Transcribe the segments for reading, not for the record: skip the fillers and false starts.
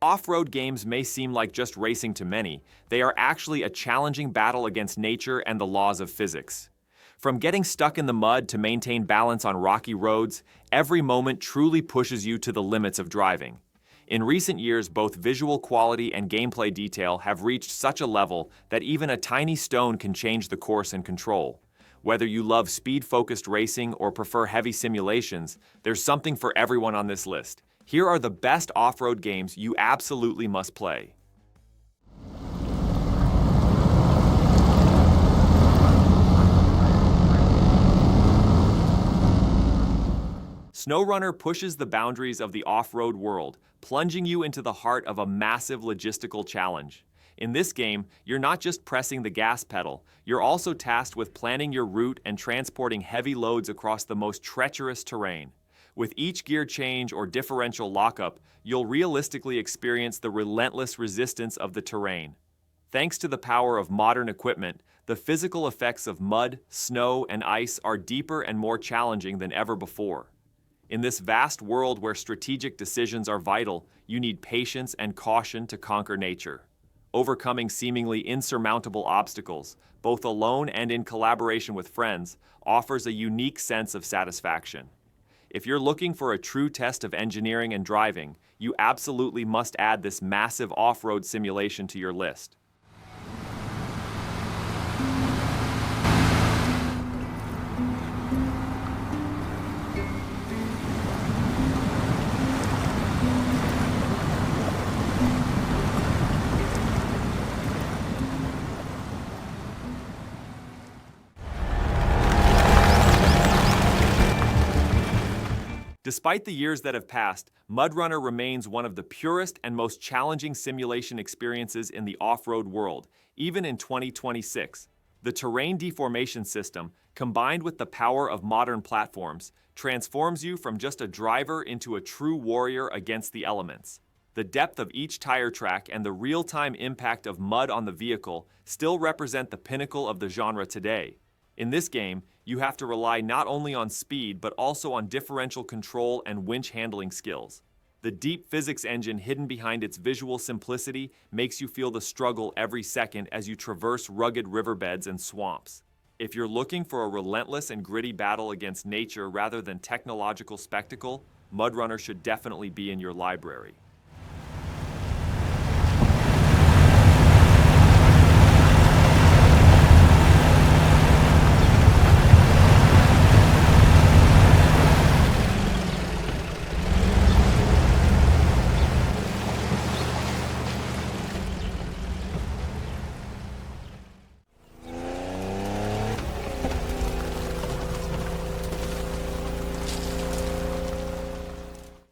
Off-road games may seem like just racing to many. They are actually a challenging battle against nature and the laws of physics. From getting stuck in the mud to maintain balance on rocky roads, every moment truly pushes you to the limits of driving. In recent years, both visual quality and gameplay detail have reached such a level that even a tiny stone can change the course and control. Whether you love speed-focused racing or prefer heavy simulations, there's something for everyone on this list. Here are the best off-road games you absolutely must play. SnowRunner pushes the boundaries of the off-road world, plunging you into the heart of a massive logistical challenge. In this game, you're not just pressing the gas pedal, you're also tasked with planning your route and transporting heavy loads across the most treacherous terrain. With each gear change or differential lockup, you'll realistically experience the relentless resistance of the terrain. Thanks to the power of modern equipment, the physical effects of mud, snow, and ice are deeper and more challenging than ever before. In this vast world where strategic decisions are vital, you need patience and caution to conquer nature. Overcoming seemingly insurmountable obstacles, both alone and in collaboration with friends, offers a unique sense of satisfaction. If you're looking for a true test of engineering and driving, you absolutely must add this massive off-road simulation to your list. Despite the years that have passed, MudRunner remains one of the purest and most challenging simulation experiences in the off-road world, even in 2026. The terrain deformation system, combined with the power of modern platforms, transforms you from just a driver into a true warrior against the elements. The depth of each tire track and the real-time impact of mud on the vehicle still represent the pinnacle of the genre today. In this game, you have to rely not only on speed but also on differential control and winch handling skills. The deep physics engine hidden behind its visual simplicity makes you feel the struggle every second as you traverse rugged riverbeds and swamps. If you're looking for a relentless and gritty battle against nature rather than technological spectacle, MudRunner should definitely be in your library.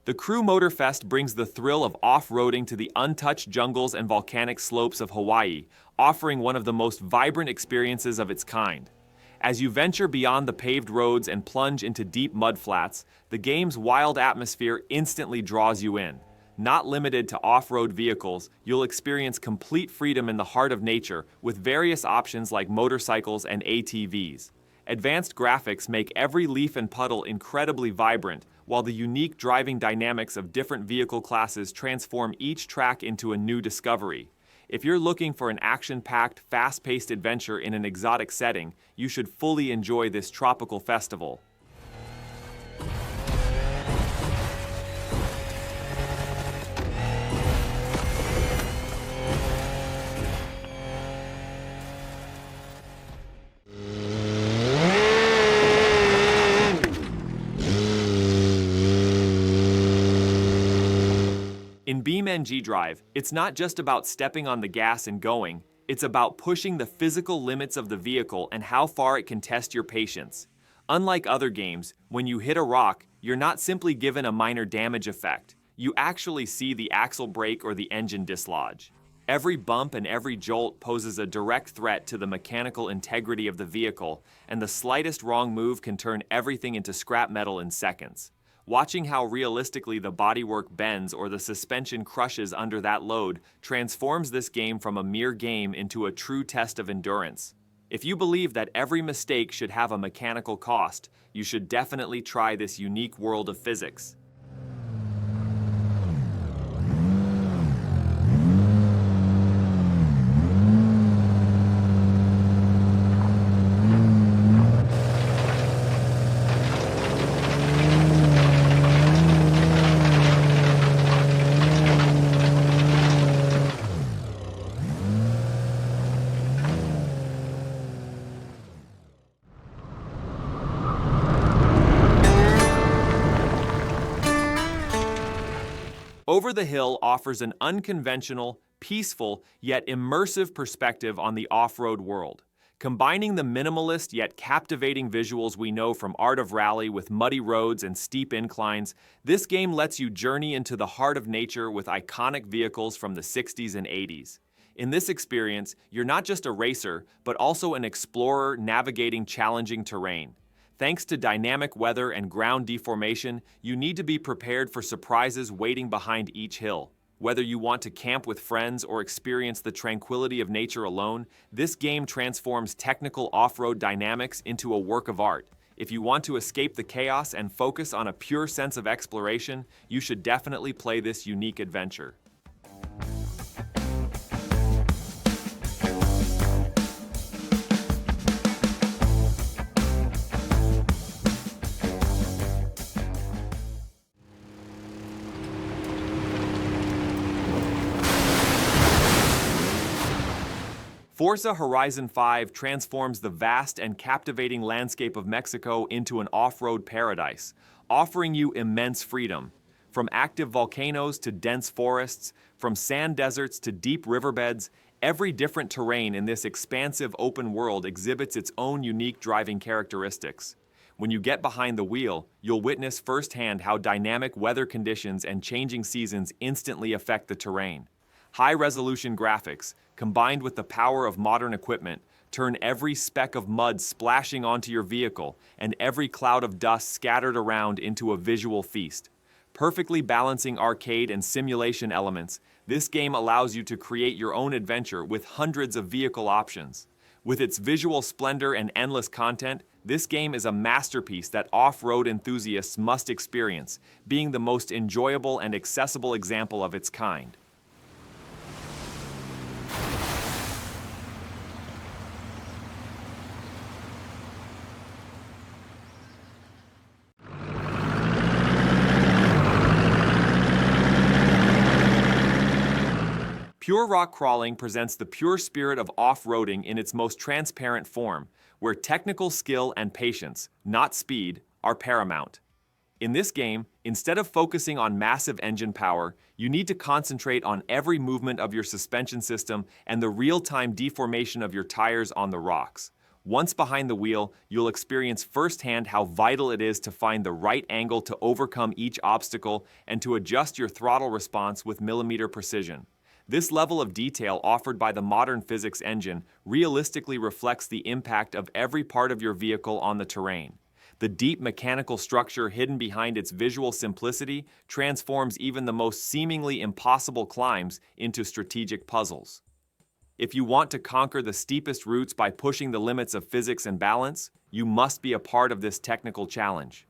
The Crew Motorfest brings the thrill of off-roading to the untouched jungles and volcanic slopes of Hawaii, offering one of the most vibrant experiences of its kind. As you venture beyond the paved roads and plunge into deep mudflats, the game's wild atmosphere instantly draws you in. Not limited to off-road vehicles, you'll experience complete freedom in the heart of nature with various options like motorcycles and ATVs. Advanced graphics make every leaf and puddle incredibly vibrant, while the unique driving dynamics of different vehicle classes transform each track into a new discovery. If you're looking for an action-packed, fast-paced adventure in an exotic setting, you should fully enjoy this tropical festival. In BeamNG Drive, it's not just about stepping on the gas and going, it's about pushing the physical limits of the vehicle and how far it can test your patience. Unlike other games, when you hit a rock, you're not simply given a minor damage effect. You actually see the axle break or the engine dislodge. Every bump and every jolt poses a direct threat to the mechanical integrity of the vehicle, and the slightest wrong move can turn everything into scrap metal in seconds. Watching how realistically the bodywork bends or the suspension crushes under that load transforms this game from a mere game into a true test of endurance. If you believe that every mistake should have a mechanical cost, you should definitely try this unique world of physics. Over the Hill offers an unconventional, peaceful, yet immersive perspective on the off-road world. Combining the minimalist yet captivating visuals we know from Art of Rally with muddy roads and steep inclines, this game lets you journey into the heart of nature with iconic vehicles from the 60s and 80s. In this experience, you're not just a racer, but also an explorer navigating challenging terrain. Thanks to dynamic weather and ground deformation, you need to be prepared for surprises waiting behind each hill. Whether you want to camp with friends or experience the tranquility of nature alone, this game transforms technical off-road dynamics into a work of art. If you want to escape the chaos and focus on a pure sense of exploration, you should definitely play this unique adventure. Forza Horizon 5 transforms the vast and captivating landscape of Mexico into an off-road paradise, offering you immense freedom. From active volcanoes to dense forests, from sand deserts to deep riverbeds, every different terrain in this expansive open world exhibits its own unique driving characteristics. When you get behind the wheel, you'll witness firsthand how dynamic weather conditions and changing seasons instantly affect the terrain. High-resolution graphics, combined with the power of modern equipment, turn every speck of mud splashing onto your vehicle and every cloud of dust scattered around into a visual feast. Perfectly balancing arcade and simulation elements, this game allows you to create your own adventure with hundreds of vehicle options. With its visual splendor and endless content, this game is a masterpiece that off-road enthusiasts must experience, being the most enjoyable and accessible example of its kind. Pure rock crawling presents the pure spirit of off-roading in its most transparent form, where technical skill and patience, not speed, are paramount. In this game, instead of focusing on massive engine power, you need to concentrate on every movement of your suspension system and the real-time deformation of your tires on the rocks. Once behind the wheel, you'll experience firsthand how vital it is to find the right angle to overcome each obstacle and to adjust your throttle response with millimeter precision. This level of detail offered by the modern physics engine realistically reflects the impact of every part of your vehicle on the terrain. The deep mechanical structure hidden behind its visual simplicity transforms even the most seemingly impossible climbs into strategic puzzles. If you want to conquer the steepest routes by pushing the limits of physics and balance, you must be a part of this technical challenge.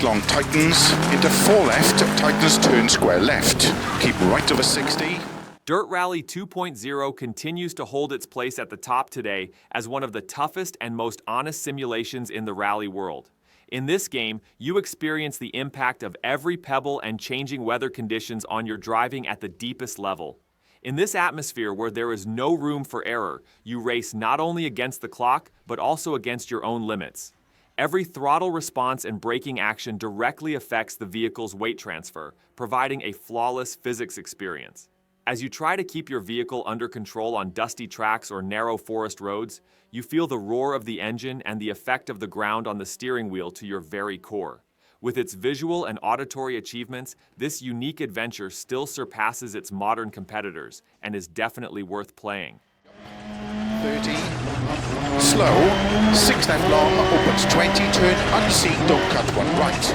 Long tightens into 4 left, tightens turn square left, keep right over 60. Dirt Rally 2.0 continues to hold its place at the top today as one of the toughest and most honest simulations in the rally world. In this game, you experience the impact of every pebble and changing weather conditions on your driving at the deepest level. In this atmosphere where there is no room for error, you race not only against the clock, but also against your own limits. Every throttle response and braking action directly affects the vehicle's weight transfer, providing a flawless physics experience. As you try to keep your vehicle under control on dusty tracks or narrow forest roads, you feel the roar of the engine and the effect of the ground on the steering wheel to your very core. With its visual and auditory achievements, this unique adventure still surpasses its modern competitors and is definitely worth playing. 30, slow, 6 left long, opens 20, turn unseen, don't cut 1 right.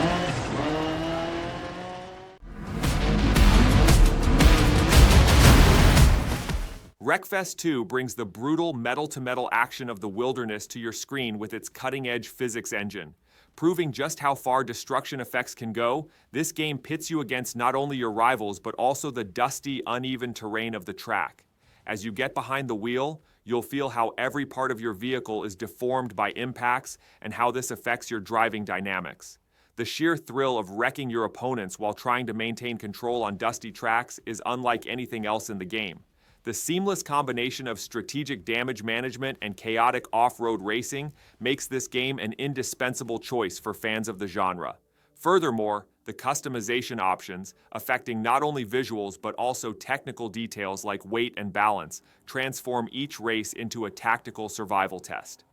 Wreckfest 2 brings the brutal metal-to-metal action of the wilderness to your screen with its cutting-edge physics engine. Proving just how far destruction effects can go, this game pits you against not only your rivals but also the dusty, uneven terrain of the track. As you get behind the wheel, you'll feel how every part of your vehicle is deformed by impacts and how this affects your driving dynamics. The sheer thrill of wrecking your opponents while trying to maintain control on dusty tracks is unlike anything else in the game. The seamless combination of strategic damage management and chaotic off-road racing makes this game an indispensable choice for fans of the genre. Furthermore, the customization options, affecting not only visuals but also technical details like weight and balance, transform each race into a tactical survival test.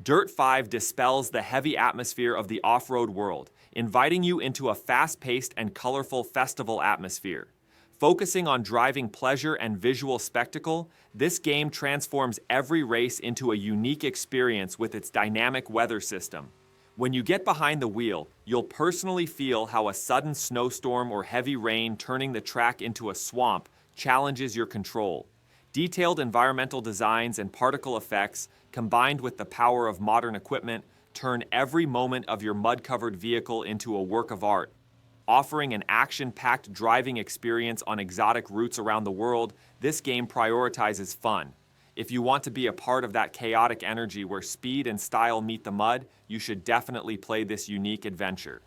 Dirt 5 dispels the heavy atmosphere of the off-road world, inviting you into a fast-paced and colorful festival atmosphere. Focusing on driving pleasure and visual spectacle, this game transforms every race into a unique experience with its dynamic weather system. When you get behind the wheel, you'll personally feel how a sudden snowstorm or heavy rain turning the track into a swamp challenges your control. Detailed environmental designs and particle effects, combined with the power of modern equipment, turn every moment of your mud-covered vehicle into a work of art. Offering an action-packed driving experience on exotic routes around the world, this game prioritizes fun. If you want to be a part of that chaotic energy where speed and style meet the mud, you should definitely play this unique adventure.